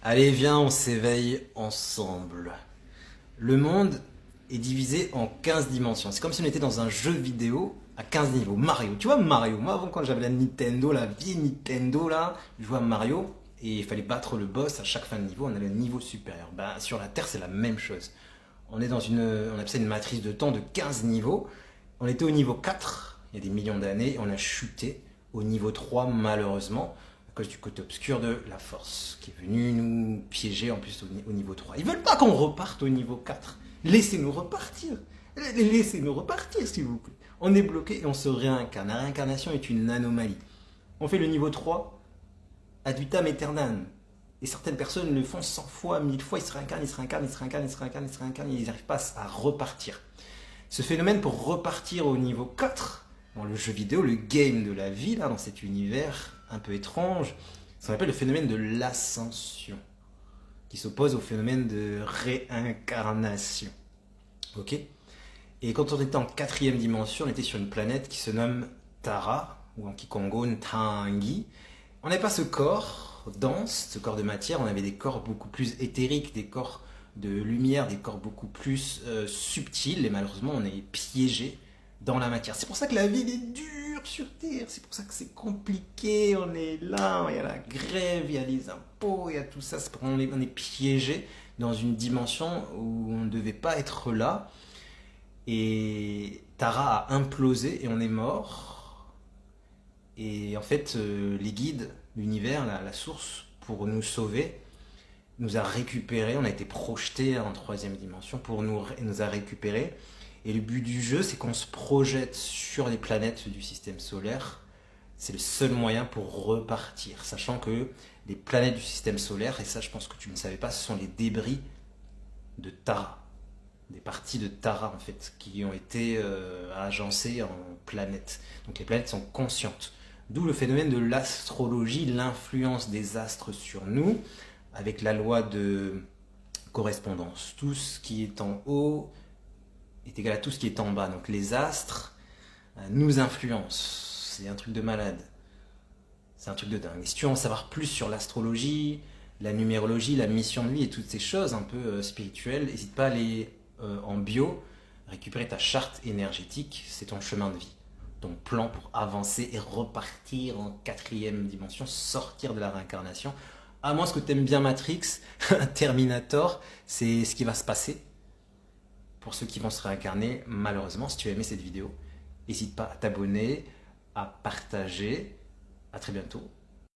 Allez, viens, on s'éveille ensemble. Le monde est divisé en 15 dimensions. C'est comme si on était dans un jeu vidéo à 15 niveaux. Mario, tu vois Mario, moi avant quand j'avais la Nintendo, la vieille Nintendo là, je jouais à Mario et il fallait battre le boss à chaque fin de niveau, on avait le niveau supérieur. Ben, sur la Terre c'est la même chose. On appelle ça une matrice de temps de 15 niveaux. On était au niveau 4 il y a des millions d'années, on a chuté au niveau 3 malheureusement à cause du côté obscur de la force qui est venu nous piéger en plus au niveau 3. Ils veulent pas qu'on reparte au niveau 4. Laissez-nous repartir. Laissez-nous repartir s'il vous plaît. On est bloqué et on se réincarne. La réincarnation est une anomalie. On fait le niveau 3 ad vitam aeternam. Et certaines personnes le font 100 fois, 1000 fois, ils se réincarnent, ils se réincarnent, ils se réincarnent, ils se réincarnent, ils se réincarnent, et ils n'arrivent pas à repartir. Ce phénomène pour repartir au niveau 4, dans le jeu vidéo, le game de la vie, là, dans cet univers un peu étrange, ça s'appelle le phénomène de l'ascension, qui s'oppose au phénomène de réincarnation. Ok. Et quand on était en quatrième dimension, on était sur une planète qui se nomme Tara, ou en Kikongo, Tangi. On n'avait pas ce corps dense, ce corps de matière, on avait des corps beaucoup plus éthériques, des corps de lumière, des corps beaucoup plus subtils, et malheureusement on est piégé dans la matière. C'est pour ça que la vie est dure sur Terre, c'est pour ça que c'est compliqué, on est là, il y a la grève, il y a les impôts, il y a tout ça, c'est on est piégé dans une dimension où on ne devait pas être là, et Tara a implosé et on est mort. Et en fait, les guides, l'univers, la source, pour nous sauver, nous a récupérés. On a été projeté en troisième dimension pour nous a récupérés. Et le but du jeu, c'est qu'on se projette sur les planètes du système solaire. C'est le seul moyen pour repartir, sachant que les planètes du système solaire, et ça je pense que tu ne savais pas, ce sont les débris de Tara. Des parties de Tara en fait, qui ont été agencées en planètes. Donc les planètes sont conscientes. D'où le phénomène de l'astrologie, l'influence des astres sur nous, avec la loi de correspondance. Tout ce qui est en haut est égal à tout ce qui est en bas. Donc les astres nous influencent. C'est un truc de malade. C'est un truc de dingue. Et si tu veux en savoir plus sur l'astrologie, la numérologie, la mission de vie et toutes ces choses un peu spirituelles, n'hésite pas à aller en bio, récupérer ta charte énergétique, c'est ton chemin de vie. Ton plan pour avancer et repartir en quatrième dimension, sortir de la réincarnation. À moins que tu aimes bien Matrix, Terminator, c'est ce qui va se passer pour ceux qui vont se réincarner. Malheureusement, si tu as aimé cette vidéo, n'hésite pas à t'abonner, à partager. À très bientôt.